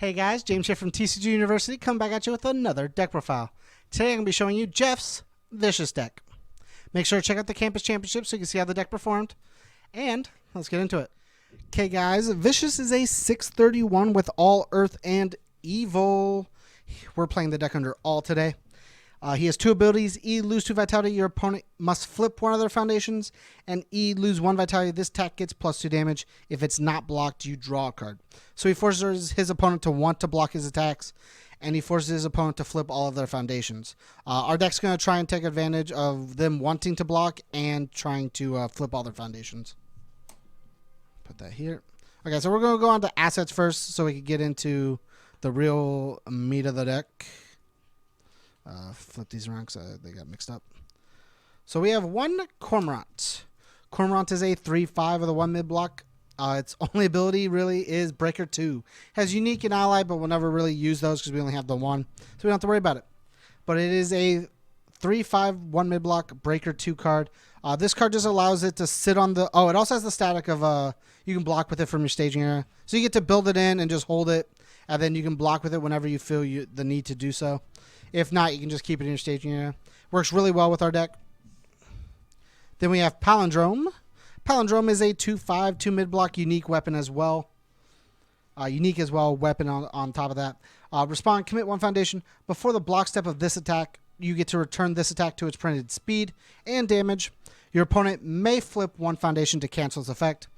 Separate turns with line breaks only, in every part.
Hey guys, James here from TCGU University, coming back at you with another deck profile. Today I'm going to be showing you Jeff's Vicious deck. Make sure to check out the Campus Championship so you can see how the deck performed. And let's get into it. Okay guys, Vicious is a 631 with All Earth and Evil. We're playing the deck under All today. He has two abilities. E, lose 2 vitality. Your opponent must flip one of their foundations. And E, lose 1 vitality. This attack gets +2 damage. If it's not blocked, you draw a card. So he forces his opponent to want to block his attacks. And he forces his opponent to flip all of their foundations. Our deck's going to try and take advantage of them wanting to block and trying to flip all their foundations. Put that here. Okay, so we're going to go on to assets first so we can get into the real meat of the deck. Flip these around because they got mixed up. So we have one Cormorant. Cormorant is a 3/5 of the 1 mid block. Its only ability really is Breaker 2. Has unique and ally, but we'll never really use those because we only have the one. So we don't have to worry about it. But it is a 3/5 1 mid block Breaker 2 card. This card just allows it to sit on the... Oh, it also has the static of you can block with it from your staging area. So you get to build it in and just hold it. And then you can block with it whenever you feel the need to do so. If not, you can just keep it in your staging area. Works really well with our deck. Then we have Palindrome. Palindrome is a 2/5, 2 mid block unique weapon as well. Unique as well weapon on top of that. Respond, commit 1 foundation. Before the block step of this attack, you get to return this attack to its printed speed and damage. Your opponent may flip 1 foundation to cancel its effect.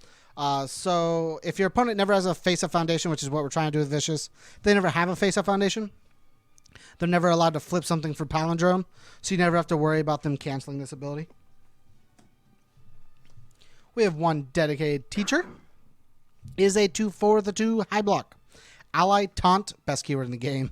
So if your opponent never has a face-up foundation, which is what we're trying to do with Vicious, they never have a face-up foundation. They're never allowed to flip something for Palindrome, so you never have to worry about them canceling this ability. We have one dedicated Teacher. It is a 2/4 with a 2 high block. Ally, Taunt, best keyword in the game.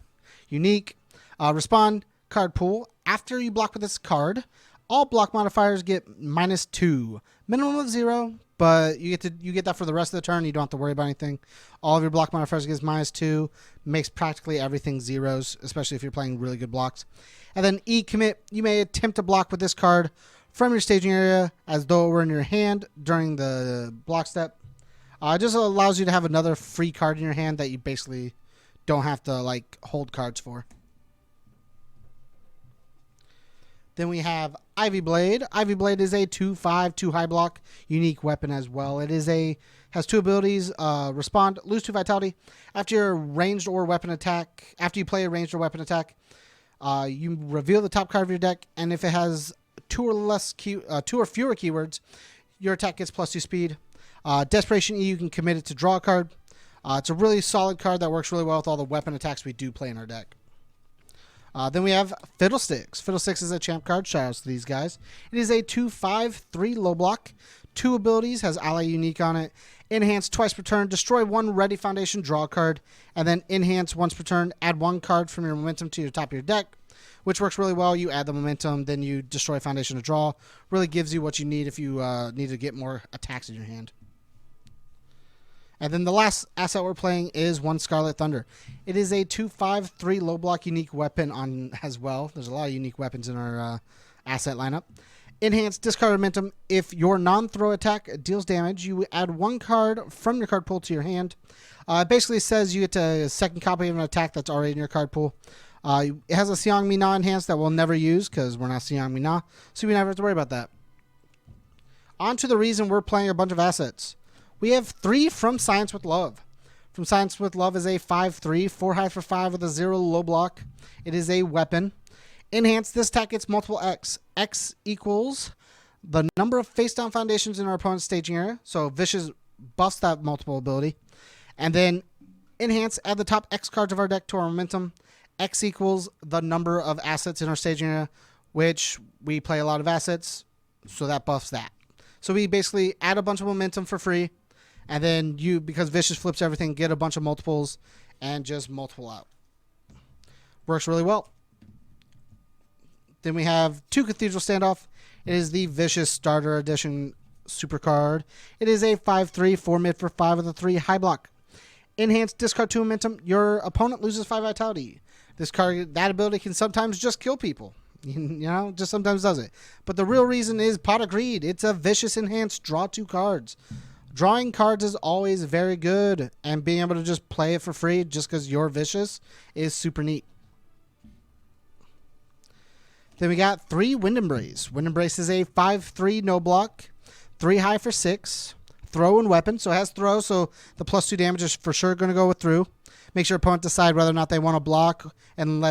Unique. Respond, card pool. After you block with this card, all block modifiers get -2. Minimum of 0, but you get that for the rest of the turn. You don't have to worry about anything. All of your block modifiers gets -2. Makes practically everything zeros, especially if you're playing really good blocks. And then E, commit. You may attempt to block with this card from your staging area as though it were in your hand during the block step. It just allows you to have another free card in your hand that you basically don't have to hold cards for. Then we have Ivy Blade. Ivy Blade is a 2/5, 2 high block unique weapon as well. It is has 2 abilities. Respond, lose 2 vitality. After your ranged or weapon attack, after you play a ranged or weapon attack, you reveal the top card of your deck, and if it has 2 or fewer keywords, your attack gets +2 speed. Desperation E, you can commit it to draw a card. It's a really solid card that works really well with all the weapon attacks we do play in our deck. Then we have Fiddlesticks. Fiddlesticks is a champ card. Shoutouts to these guys. It is a 2/5, 3 low block. 2 abilities. Has ally unique on it. Enhance twice per turn. Destroy 1 ready foundation. Draw a card. And then enhance once per turn. Add 1 card from your momentum to your top of your deck, which works really well. You add the momentum, then you destroy foundation to draw. Really gives you what you need if you need to get more attacks in your hand. And then the last asset we're playing is one Scarlet Thunder. It is a 2/5, 3 low block unique weapon on as well. There's a lot of unique weapons in our asset lineup. Enhance, discard momentum. If your non-throw attack deals damage, you add 1 card from your card pool to your hand. It basically says you get a second copy of an attack that's already in your card pool. It has a Xiang Mi Na enhance that we'll never use because we're not Xiang Mi Na, so we never have to worry about that. On to the reason we're playing a bunch of assets. We have 3 from Science with Love. From Science with Love is a 5/3, 4 high for 5 with a 0 low block. It is a weapon. Enhance, this attack gets multiple X. X equals the number of face down foundations in our opponent's staging area. So Vicious buffs that multiple ability. And then enhance, add the top X cards of our deck to our momentum. X equals the number of assets in our staging area, which we play a lot of assets, so that buffs that. So we basically add a bunch of momentum for free. And then you, because Vicious flips everything, get a bunch of multiples and just multiple out. Works really well. Then we have 2 Cathedral Standoff. It is the Vicious Starter Edition super card. It is a 5/3, 4 mid for 5 with a 3 high block. Enhance, discard 2 momentum. Your opponent loses 5 vitality. This card, that ability can sometimes just kill people. You know, just sometimes does it. But the real reason is Pot of Greed. It's a Vicious enhanced, draw 2 cards. Drawing cards is always very good, and being able to just play it for free just because you're vicious is super neat. Then we got 3 Wind Embrace. Wind Embrace is a 5/3 no block, 3 high for 6, throw and weapon. So it has throw, so the +2 damage is for sure going to go with through. Makes your opponent decide whether or not they want to block and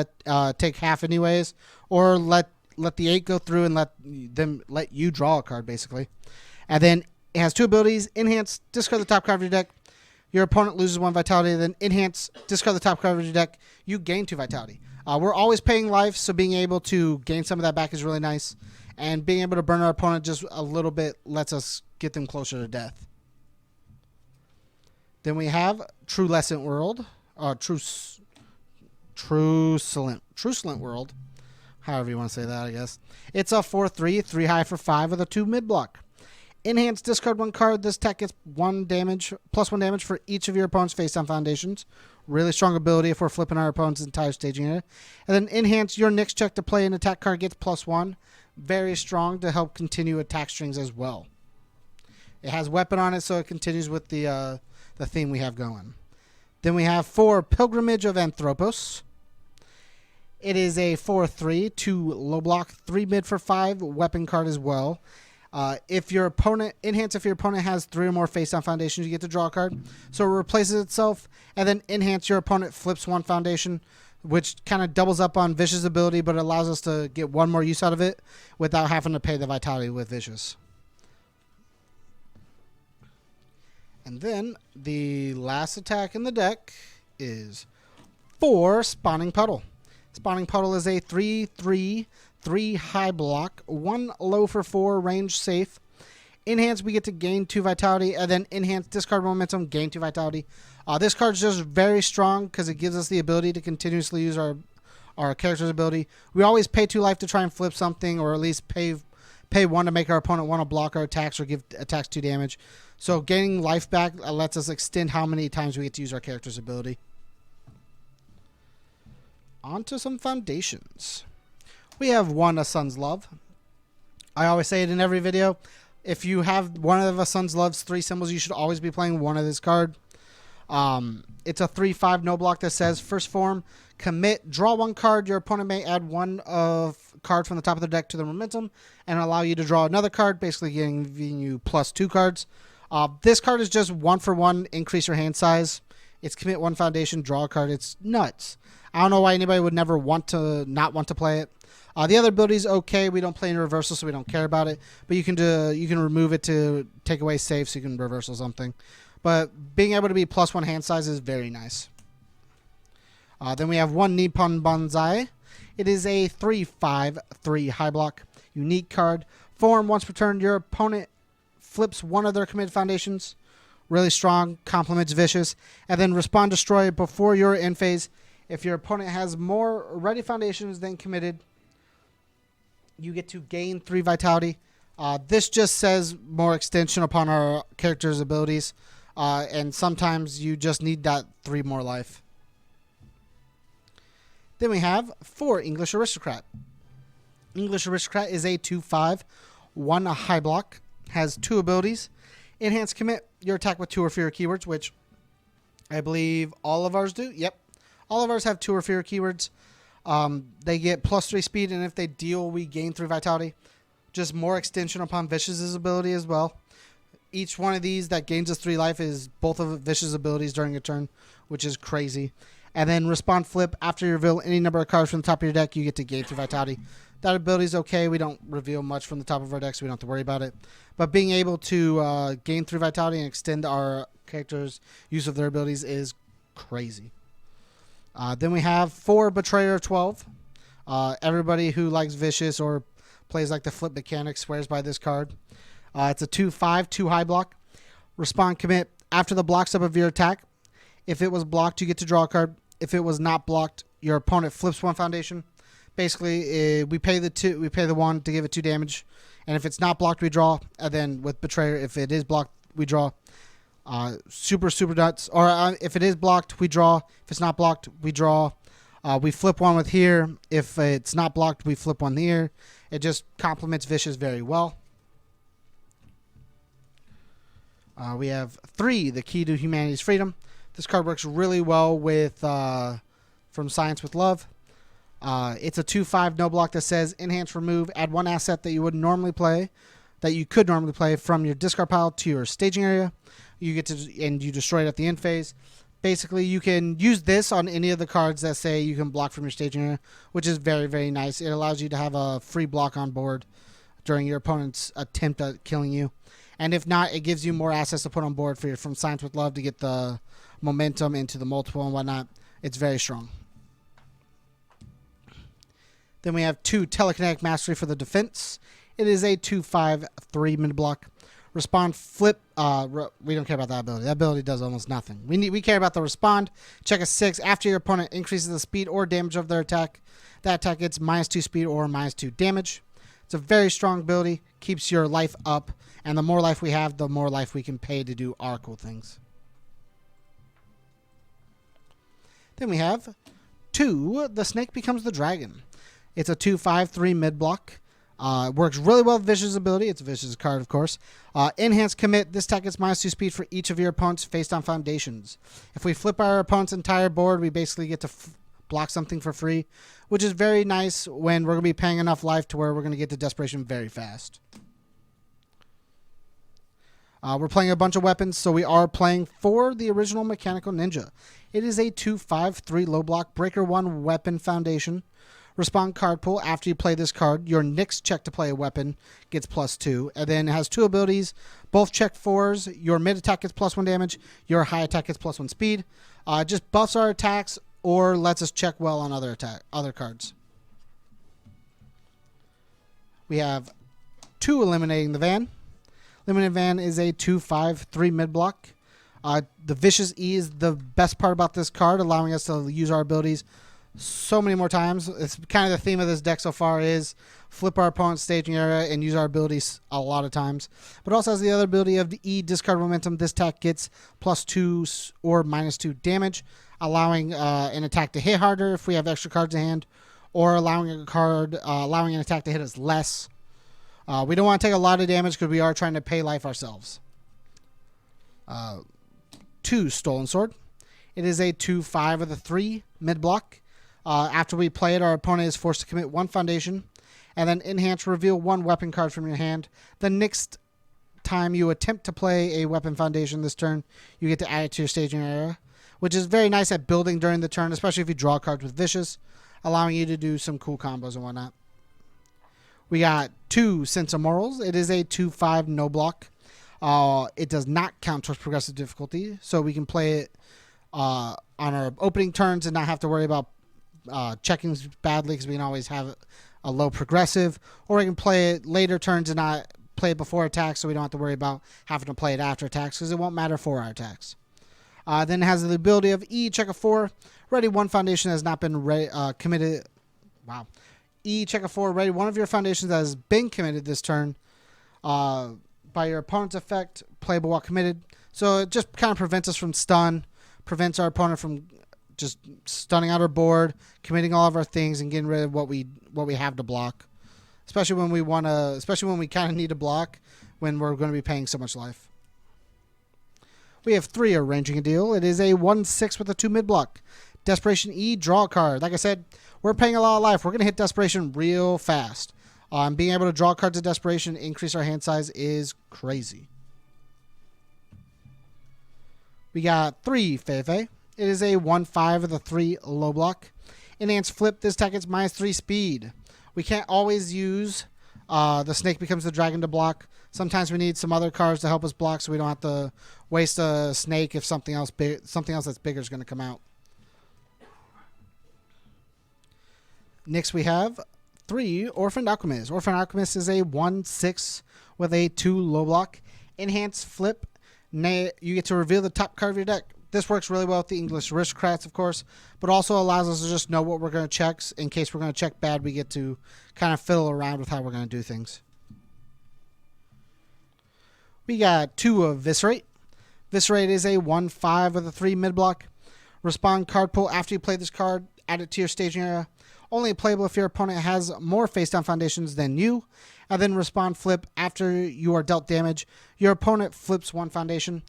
take half anyways, or let the 8 go through and let you draw a card basically. And then it has 2 abilities: enhance, discard the top card of your deck. Your opponent loses 1 vitality. Then enhance, discard the top card of your deck. You gain 2 vitality. We're always paying life, so being able to gain some of that back is really nice. And being able to burn our opponent just a little bit lets us get them closer to death. Then we have Truculent World. Truculent World. However you want to say that, I guess. It's a 4/3, 3 high for 5 with a 2 mid block. Enhance, discard 1 card. This tech gets +1 damage for each of your opponent's face-down foundations. Really strong ability if we're flipping our opponent's entire staging area. And then enhance, your next check to play an attack card gets +1. Very strong to help continue attack strings as well. It has weapon on it, so it continues with the theme we have going. Then we have 4 Pilgrimage of Anthropos. It is a 4/3, 2 low block, 3 mid for 5 weapon card as well. If your opponent has 3 or more face-down foundations, you get to draw a card. So it replaces itself, and then enhance, your opponent flips 1 foundation, which kind of doubles up on Vicious ability, but it allows us to get 1 more use out of it without having to pay the vitality with Vicious. And then the last attack in the deck is 4 Spawning Puddle. Spawning Puddle is a 3/3, 3 high block, 1 low for 4, range safe. Enhance, we get to gain 2 vitality, and then enhance, discard momentum, gain 2 vitality. This card is just very strong because it gives us the ability to continuously use our character's ability. We always pay 2 life to try and flip something, or at least pay 1 to make our opponent want to block our attacks or give attacks 2 damage. So gaining life back lets us extend how many times we get to use our character's ability. On to some foundations. We have 1 A Sun's Love. I always say it in every video. If you have one of A Sun's Love's 3 symbols, you should always be playing 1 of this card. It's a 3/5 no block that says, first form, commit, draw 1 card. Your opponent may add 1 of card from the top of the deck to the momentum and allow you to draw another card, basically giving you +2 cards. This card is just 1-for-1, increase your hand size. It's commit 1 foundation, draw a card. It's nuts. I don't know why anybody would never not want to play it. The other ability is okay. We don't play in reversal, so we don't care about it. But you can remove it to take away safe, so you can reversal something. But being able to be +1 hand size is very nice. Then we have 1 Nippon Banzai. It is a 3/5, 3 high block, unique card. Form, once per turn, your opponent flips 1 of their committed foundations. Really strong, complements Vicious. And then respond, destroy before your end phase. If your opponent has more ready foundations than committed, you get to gain 3 vitality. This just says more extension upon our character's abilities. And sometimes you just need that 3 more life. Then we have 4 English Aristocrat. English Aristocrat is a 2/5, 1 high block, has 2 abilities. Enhance, commit your attack with 2 or fewer keywords, which I believe all of ours do. Yep. All of ours have 2 or fewer keywords. They get +3 speed, and if they deal, we gain 3 vitality. Just more extension upon Vicious's ability as well. Each one of these that gains us 3 life is both of Vicious's abilities during a turn, which is crazy. And then respond flip. After you reveal any number of cards from the top of your deck, you get to gain 3 vitality. That ability is okay. We don't reveal much from the top of our deck, so we don't have to worry about it. But being able to gain 3 vitality and extend our character's use of their abilities is crazy. Then we have 4 Betrayer of 12. Everybody who likes Vicious or plays like the flip mechanic swears by this card. It's a 2/5, 2 high block. Respond, commit. After the block step of your attack, if it was blocked, you get to draw a card. If it was not blocked, your opponent flips 1 foundation. Basically, we pay the 1 to give it 2 damage, and if it's not blocked, we draw. And then with Betrayer, if it is blocked, we draw. Super nuts. Or if it is blocked, we draw. If it's not blocked, we draw. We flip 1 with here. If it's not blocked, we flip 1 here. It just complements Vicious very well. We have 3, the Key to Humanity's Freedom. This card works really well with From Science with Love. It's a 2/5 no block that says enhance, remove, add 1 asset that you would normally play, that you could normally play from your discard pile to your staging area. You get to, and you destroy it at the end phase. Basically, you can use this on any of the cards that say you can block from your staging area, which is very, very nice. It allows you to have a free block on board during your opponent's attempt at killing you. And if not, it gives you more assets to put on board for your From Science with Love to get the momentum into the multiple and whatnot. It's very strong. Then we have 2 Telekinetic Mastery for the defense. It is a 2/5/3 mid block. Respond, flip. We don't care about that ability. That ability does almost nothing. We care about the respond. Check a 6 after your opponent increases the speed or damage of their attack. That attack gets -2 speed or -2 damage. It's a very strong ability. Keeps your life up, and the more life we have, the more life we can pay to do our cool things. Then we have 2. The Snake Becomes the Dragon. It's a 2/5/3 mid block. It works really well with Vicious ability. It's a Vicious card, of course. Enhanced Commit. This attack gets -2 speed for each of your opponents faced on foundations. If we flip our opponent's entire board, we basically get to block something for free, which is very nice when we're going to be paying enough life to where we're going to get to Desperation very fast. We're playing a bunch of weapons, so we are playing for the original Mechanical Ninja. It is a 2/5/3 low block Breaker 1 weapon foundation. Respond card pool. After you play this card, your next check to play a weapon gets +2. And then it has 2 abilities. Both check 4s. Your mid attack gets +1 damage. Your high attack gets +1 speed. Just buffs our attacks or lets us check well on other cards. We have 2 Eliminating the Van. Eliminating Van is a 2/5/3 mid block. The Vicious E is the best part about this card, allowing us to use our abilities so many more times. It's kind of the theme of this deck so far is flip our opponent's staging area and use our abilities a lot of times. But also has the other ability of the E, discard momentum. This attack gets +2 or -2 damage, allowing an attack to hit harder if we have extra cards in hand, or allowing an attack to hit us less. We don't want to take a lot of damage because we are trying to pay life ourselves. 2 Stolen Sword. It is a 2/5/3 mid block. After we play it, our opponent is forced to commit 1 foundation, and then enhance, reveal 1 weapon card from your hand. The next time you attempt to play a weapon foundation this turn, you get to add it to your staging area, which is very nice at building during the turn, especially if you draw cards with Vicious, allowing you to do some cool combos and whatnot. We got 2 Sense of Morals. It is a 2/5 no block. It does not count towards progressive difficulty, so we can play it on our opening turns and not have to worry about checking badly because we can always have a low progressive, or we can play it later turns and not play it before attacks, so we don't have to worry about having to play it after attacks because it won't matter for our attacks. Then it has the ability of E, check a 4, ready 1 foundation that has not been committed. Wow. E, check a 4, ready 1 of your foundations that has been committed this turn by your opponent's effect, playable while committed. So it just kind of prevents us from stun, prevents our opponent from just stunning out our board, committing all of our things, and getting rid of what we have to block. Especially when we kind of need to block when we're going to be paying so much life. We have 3 Arranging a Deal. It is a 1/6 with a 2 mid block. Desperation E, draw a card. Like I said, we're paying a lot of life. We're going to hit Desperation real fast. Being able to draw cards of Desperation, increase our hand size is crazy. We got 3 Feifei. It is a 1/5/3 low block. Enhance flip. This attack gets -3 speed. We can't always use the Snake Becomes the Dragon to block. Sometimes we need some other cards to help us block so we don't have to waste a snake if something else that's bigger is going to come out. Next we have 3 Orphaned Alchemist. Orphaned Alchemist is a 1/6 with a 2 low block. Enhance flip. You get to reveal the top card of your deck. This works really well with the English Aristocrats, of course, but also allows us to just know what we're going to check. In case we're going to check bad, we get to kind of fiddle around with how we're going to do things. We got 2 Eviscerate. Eviscerate is a 1/5/3 mid block. Respond card pool. After you play this card, add it to your staging area. Only playable if your opponent has more face-down foundations than you. And then respond flip after you are dealt damage. Your opponent flips 1 foundation.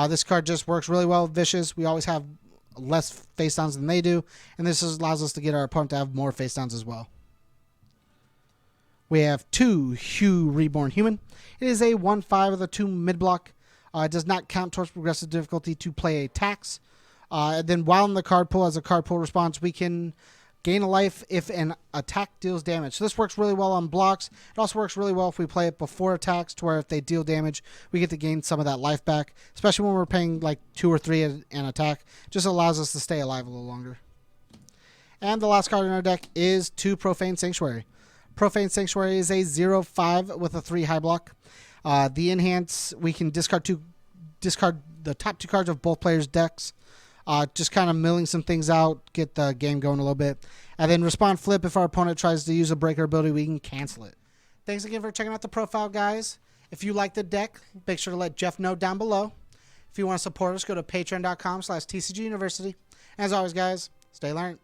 This card just works really well with Vicious. We always have less face-downs than they do. And this allows us to get our opponent to have more face-downs as well. We have 2 Hue Reborn Human. It is a 1/5 with a 2 mid-block. It does not count towards progressive difficulty to play attacks. Then while in the card pool, as a card pool response, we can gain a life if an attack deals damage. So this works really well on blocks. It also works really well if we play it before attacks, to where if they deal damage, we get to gain some of that life back, especially when we're paying like 2 or 3 an attack. Just allows us to stay alive a little longer. And the last card in our deck is 2 Profane Sanctuary. Profane Sanctuary is a 0/5 with a 3 high block. The enhance, we can discard the top 2 cards of both players' decks. Just kind of milling some things out, get the game going a little bit. And then respond flip if our opponent tries to use a breaker ability, we can cancel it. Thanks again for checking out the profile, guys. If you like the deck, make sure to let Jeff know down below. If you want to support us, go to patreon.com/TCGU University. As always, guys, stay learned.